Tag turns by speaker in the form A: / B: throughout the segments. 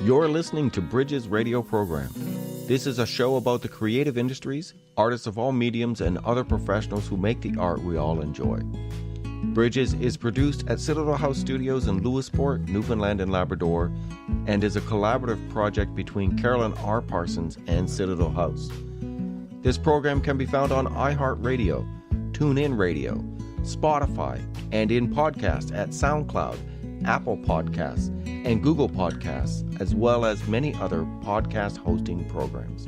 A: You're listening to Bridges Radio Program. This is a show about the creative industries, artists of all mediums, and other professionals who make the art we all enjoy. Bridges is produced at Citadel House Studios in Lewisport, Newfoundland and Labrador, and is a collaborative project between Carolyn R. Parsons and Citadel House. This program can be found on iHeartRadio, TuneIn Radio, Spotify, and in podcast at SoundCloud, Apple Podcasts, and Google Podcasts, as well as many other podcast hosting programs.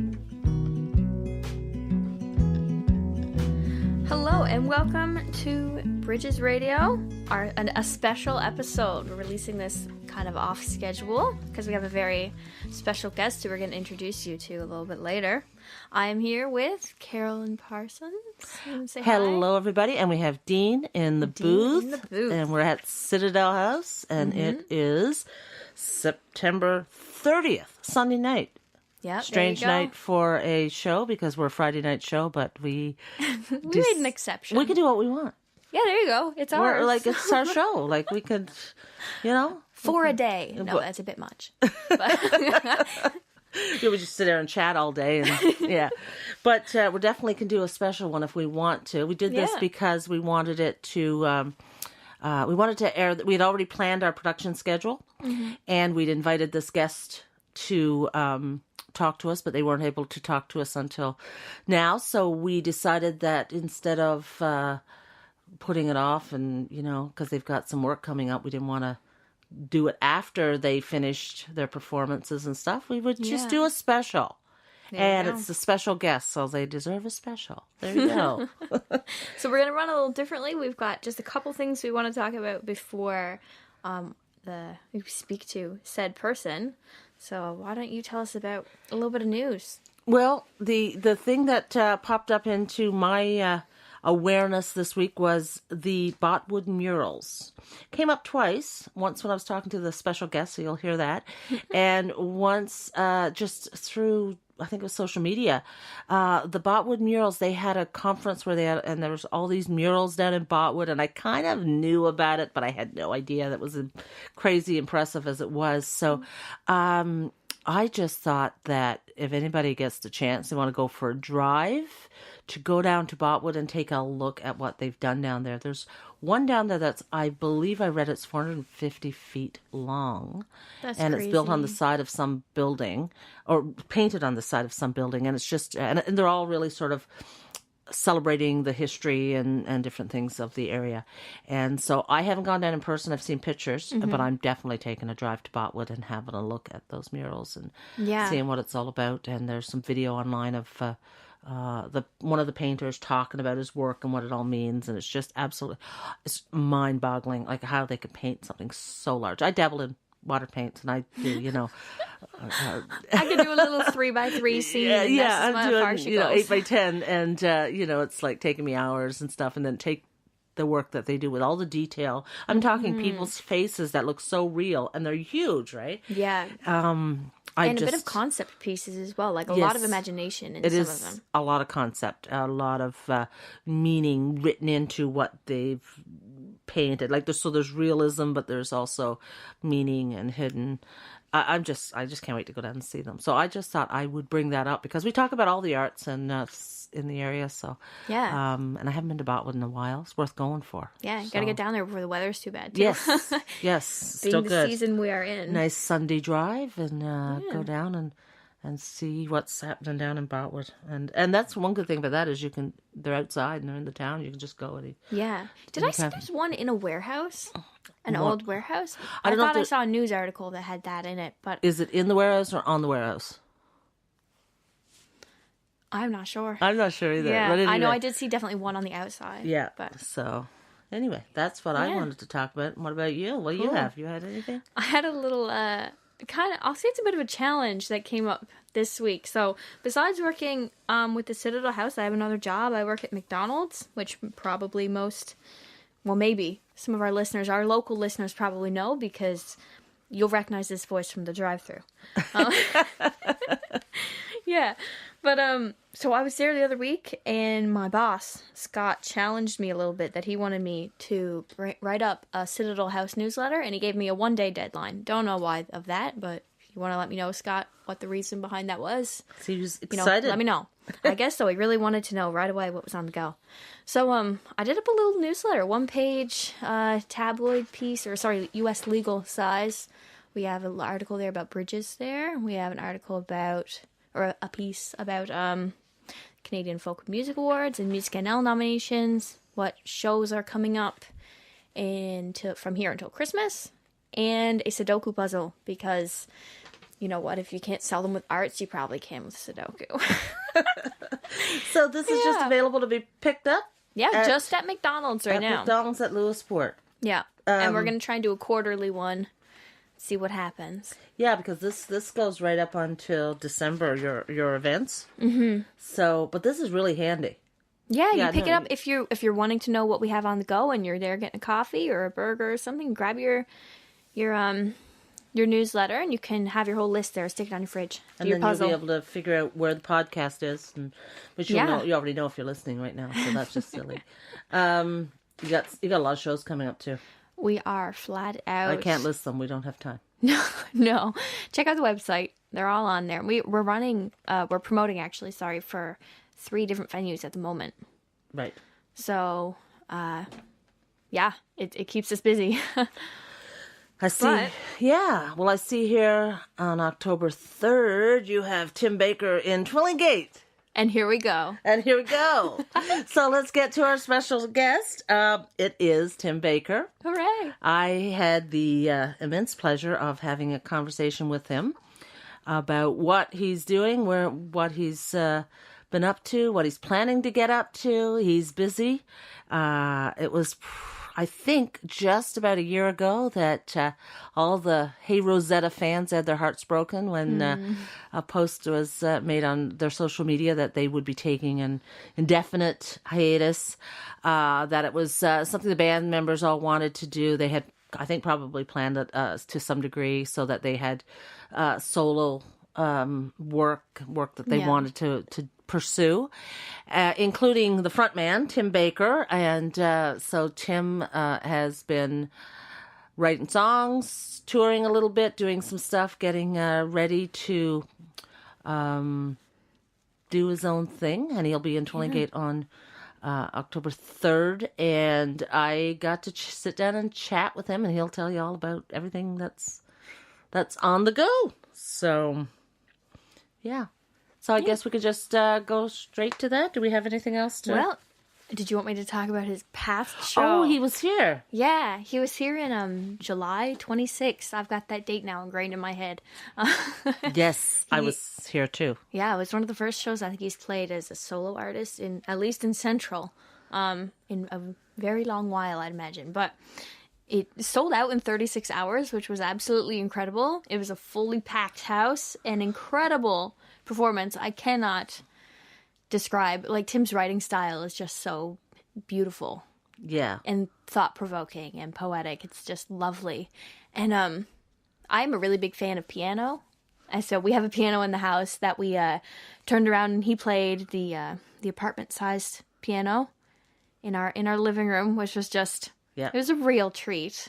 B: Hello and welcome to Bridges Radio, a special episode. We're releasing this kind of off schedule because we have a very special guest who we're going to introduce you to a little bit later. I'm here with Carolyn Parsons.
C: Hello, everybody, and we have Dean in the booth, and we're at Citadel House, and it is September 30th, Sunday night.
B: Yeah,
C: strange night for a show because we're a Friday night show, but we
B: made an exception.
C: We can do what we want.
B: Yeah, there you go. It's ours.
C: It's our show. Like, we could,
B: for a day. No, that's a bit much.
C: We just sit there and chat all day, and yeah. But we definitely can do a special one if we want to. We did this because we wanted it to. We wanted to air. We had already planned our production schedule, and we'd invited this guest to talk to us, but they weren't able to talk to us until now. So we decided that instead of putting it off, and because they've got some work coming up, we didn't want to do it after they finished their performances and stuff. We would just do a special. And it's a special guest, so they deserve a special. There you go.
B: So we're going to run a little differently. We've got just a couple things we want to talk about before we speak to said person. So why don't you tell us about a little bit of news? Well,
C: the thing that popped up into my awareness this week was the Botwood murals. Came up twice. Once when I was talking to the special guest, so you'll hear that. And once just through, I think it was social media, the Botwood murals, they had a conference where and there was all these murals down in Botwood, and I kind of knew about it, but I had no idea that was crazy impressive as it was. So I just thought that if anybody gets the chance, they want to go for a drive, to go down to Botwood and take a look at what they've done down there. There's one down there that's, I believe I read it's 450 feet long.
B: That's
C: and
B: crazy.
C: It's built on the side of some building, or painted on the side of some building. And it's just, and they're all really sort of celebrating the history and different things of the area. And so I haven't gone down in person. I've seen pictures, but I'm definitely taking a drive to Botwood and having a look at those murals and seeing what it's all about. And there's some video online of one of the painters talking about his work and what it all means, and it's just it's mind-boggling, like how they could paint something so large. I dabble in water paints, and I do,
B: I could do a little 3x3 scene. I'm doing
C: 8x10, and it's like taking me hours and stuff, and then take the work that they do with all the detail. I'm talking people's faces that look so real, and they're huge, right?
B: Yeah. A bit of concept pieces as well, like a lot of imagination in some of them. It is
C: a lot of concept, a lot of meaning written into what they've painted. Like there's realism, but there's also meaning and hidden. I just can't wait to go down and see them. So I just thought I would bring that up because we talk about all the arts and in the area. So and I haven't been to Botwood in a while. It's worth going for.
B: Yeah, got to get down there before the weather's too bad. Too.
C: Yes,
B: Being
C: still
B: the
C: good.
B: Season we are in.
C: Nice Sunday drive and go down and see what's happening down in Botwood. And that's one good thing about that is they're outside and they're in the town. You can just go and
B: Did I see there's one in a warehouse? An old warehouse? I thought I saw a news article that had that in it, but
C: is it in the warehouse or on the warehouse?
B: I'm not sure.
C: I'm not sure either.
B: Yeah, I know I did see definitely one on the outside.
C: Yeah.
B: But
C: so anyway, that's what I wanted to talk about. What about you? What do you have? You had anything?
B: I had a little I'll say it's a bit of a challenge that came up this week. So besides working with the Citadel House, I have another job. I work at McDonald's, which probably maybe some of our local listeners probably know because you'll recognize this voice from the drive-thru. Yeah. But, so I was there the other week, and my boss, Scott, challenged me a little bit that he wanted me to write up a Citadel House newsletter, and he gave me a one-day deadline. Don't know why of that, but you want to let me know, Scott, what the reason behind that was,
C: So he was
B: you know,
C: excited.
B: let me know. I guess so. He really wanted to know right away what was on the go. So I did up a little newsletter, 1-page tabloid piece, or sorry, U.S. legal size. We have an article there about bridges there. We have an article about, or a piece about Canadian Folk Music Awards and Music NL nominations, what shows are coming up from here until Christmas, and a Sudoku puzzle, because you know what, if you can't sell them with arts, you probably can with Sudoku.
C: So this is just available to be picked up?
B: Yeah, just at McDonald's right now.
C: McDonald's at Lewisport.
B: Yeah, and we're going to try and do a quarterly one, see what happens.
C: Yeah, because this goes right up until December, your events. Mm-hmm. So, but this is really handy.
B: Yeah, you pick it up if you're wanting to know what we have on the go and you're there getting a coffee or a burger or something. Grab your newsletter and you can have your whole list there. Stick it on your fridge.
C: And then you'll be able to figure out where the podcast is, which you already know if you're listening right now. So that's just silly. You got a lot of shows coming up too.
B: We are flat out.
C: I can't list them. We don't have time.
B: No. Check out the website. They're all on there. We're promoting actually, for 3 different venues at the moment.
C: Right.
B: So, it keeps us busy.
C: I see. Yeah. Well, I see here on October 3rd, you have Tim Baker in Twillingate.
B: And here we go.
C: So let's get to our special guest. It is Tim Baker.
B: Hooray.
C: I had the immense pleasure of having a conversation with him about what he's doing, what he's been up to, what he's planning to get up to. He's busy. It was, I think, just about a year ago that all the Hey Rosetta fans had their hearts broken when a post was made on their social media that they would be taking an indefinite hiatus, that it was something the band members all wanted to do. They had, I think, probably planned it to some degree so that they had solo work that they wanted to pursue, including the frontman, Tim Baker. And so Tim has been writing songs, touring a little bit, doing some stuff, getting ready to do his own thing. And he'll be in Twillingate on October 3rd. And I got to sit down and chat with him, and he'll tell you all about everything that's on the go. So, yeah. So I guess we could just go straight to that. Do we have anything else to...
B: Well, did you want me to talk about his past show?
C: Oh, he was here.
B: Yeah, he was here in July 26th. I've got that date now ingrained in my head.
C: Yes, I was here too.
B: Yeah, it was one of the first shows I think he's played as a solo artist, at least in Central, in a very long while, I'd imagine. But it sold out in 36 hours, which was absolutely incredible. It was a fully packed house, an incredible performance. I cannot describe. Like, Tim's writing style is just so beautiful.
C: Yeah.
B: And thought-provoking and poetic. It's just lovely. And I'm a really big fan of piano. And so we have a piano in the house that we turned around, and he played the apartment-sized piano in our living room, which was just...
C: Yeah.
B: It was a real treat.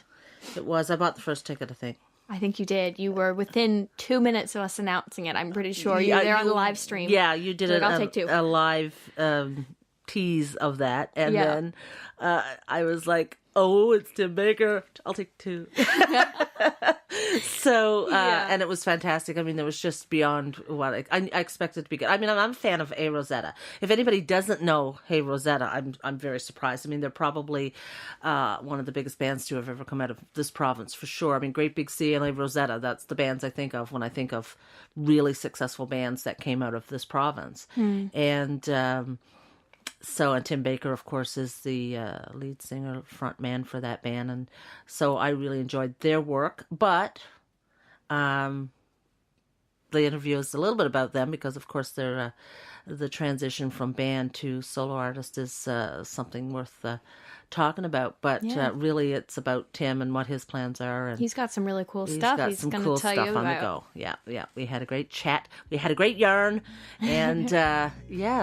C: It was. I bought the first ticket, I think.
B: I think you did. You were within 2 minutes of us announcing it. I'm pretty sure you were there on the live stream.
C: Yeah, you did
B: I'll take 2.
C: a live tease of that. And then I was like, oh, it's Tim Baker. I'll take 2. So, and it was fantastic. I mean, it was just beyond what I expected to be good. I mean, I'm a fan of Hey Rosetta. If anybody doesn't know Hey Rosetta, I'm very surprised. I mean, they're probably one of the biggest bands to have ever come out of this province, for sure. I mean, Great Big Sea and Hey Rosetta, that's the bands I think of when I think of really successful bands that came out of this province. And and Tim Baker, of course, is the lead singer, frontman for that band. And so I really enjoyed their work. But the interview is a little bit about them because, of course, they're, the transition from band to solo artist is something worth talking about. But really, it's about Tim and what his plans are. And
B: he's got some really cool stuff.
C: He's got some cool stuff on the go. Yeah. We had a great chat. We had a great yarn. And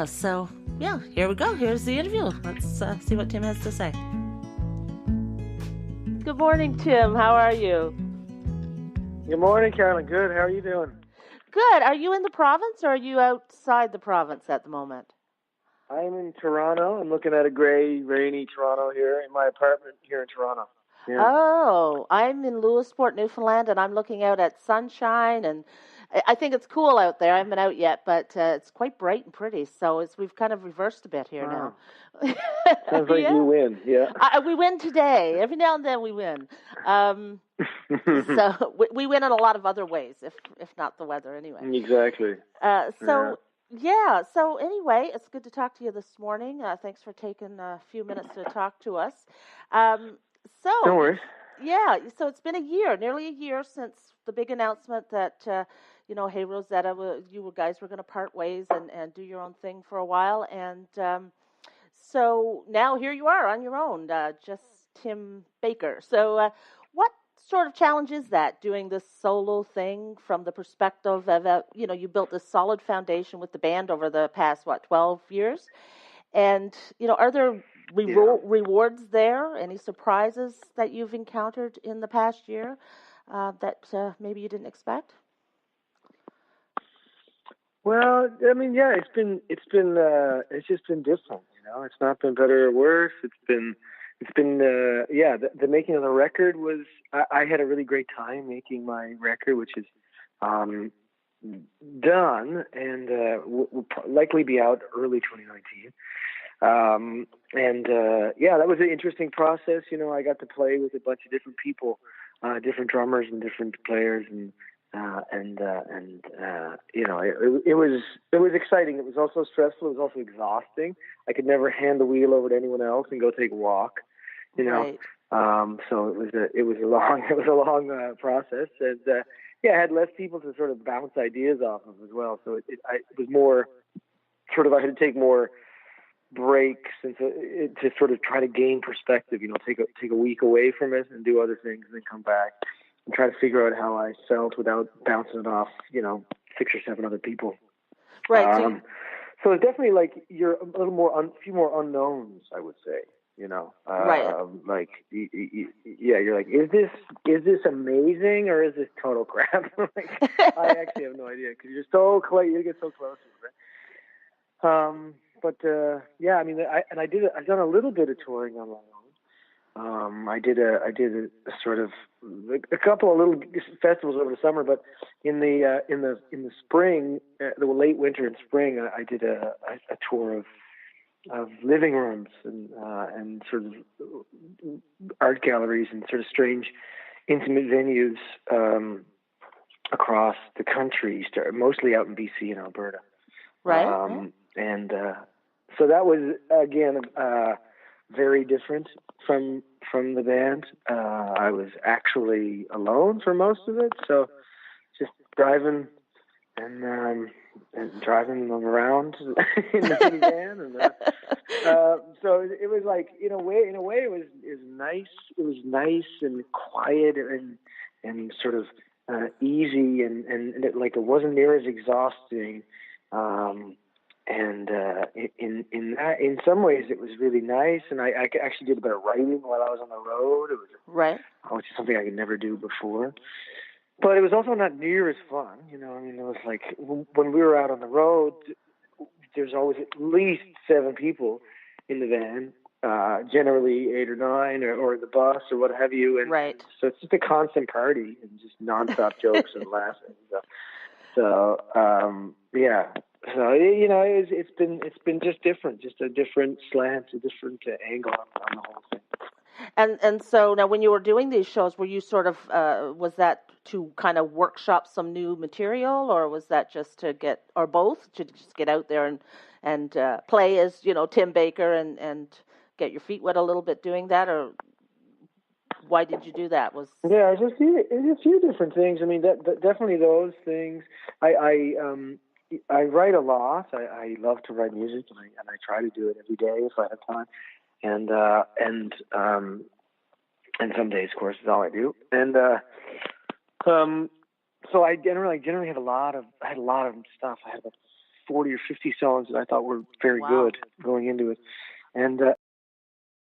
C: so here we go. Here's the interview. Let's see what Tim has to say. Good morning, Tim. How are you?
D: Good morning, Carolyn. Good. How are you doing?
C: Good. Are you in the province or are you outside the province at the moment?
D: I'm in Toronto. I'm looking at a gray, rainy Toronto here in my apartment here in Toronto. Yeah.
C: Oh, I'm in Lewisport, Newfoundland, and I'm looking out at sunshine, and I think it's cool out there. I haven't been out yet, but it's quite bright and pretty. So we've kind of reversed a bit here
D: Wow.
C: now.
D: Sounds like you win. Yeah.
C: We win today. Every now and then we win. So we win in a lot of other ways, if not the weather, anyway.
D: Exactly.
C: So anyway, it's good to talk to you this morning. Thanks for taking a few minutes to talk to us.
D: Don't worry.
C: Yeah, so it's been nearly a year since the big announcement that, Hey Rosetta, you guys were going to part ways and do your own thing for a while. And so now here you are on your own, just Tim Baker. So what sort of challenge is that, doing this solo thing from the perspective of, you built this solid foundation with the band over the past, 12 years? And, are there rewards there? Any surprises that you've encountered in the past year that maybe you didn't expect?
D: Well, I mean, yeah, it's just been different. It's not been better or worse. The making of the record was. I had a really great time making my record, which is done and will likely be out early 2019. That was an interesting process. I got to play with a bunch of different people, different drummers and different players, it was exciting. It was also stressful. It was also exhausting. I could never hand the wheel over to anyone else and go take a walk,
C: Right.
D: So it was a long process, and I had less people to sort of bounce ideas off of as well. So it was more sort of, I had to take more breaks and to sort of try to gain perspective. Take a week away from it and do other things, and then come back and try to figure out how I felt without bouncing it off, 6 or 7 other people.
C: Right.
D: So it's definitely like you're a little more, a few more unknowns, I would say.
C: Right.
D: Like, you're like, is this amazing or is this total crap? Like, I actually have no idea because you're so close. You get so close to it, right? I've done a little bit of touring on my own. I did a sort of a couple of little festivals over the summer, but in the spring, the late winter and spring, I did a tour of living rooms and sort of art galleries and sort of strange, intimate venues across the country, mostly out in BC and Alberta.
C: Right.
D: So that was again very different from the band. I was actually alone for most of it, so just driving and driving them around in the minivan, and so it was like in a way it was nice. It was nice and quiet and sort of easy and it wasn't near as exhausting. In some ways it was really nice, and I actually did a bit of writing while I was on the road. It was
C: right,
D: which is something I could never do before. But it was also not near as fun, it was like when we were out on the road, there's always at least 7 people in the van, generally 8 or 9, or the bus or what have you, and
C: right.
D: so it's just a constant party and just nonstop jokes and laughing. So it's been just different, just a different slant, a different angle on the whole thing.
C: And so now, when you were doing these shows, were you sort of was that to kind of workshop some new material, or was that just to get, or both, to just get out there and play as Tim Baker and get your feet wet a little bit doing that, or why did you do that?
D: There's a few different things. I mean, that definitely those things. I write a lot. I love to write music, and I try to do it every day if I have time. And some days, of course, is all I do. And so I generally had a lot of stuff. I had about 40 or 50 songs that I thought were very good going into it. And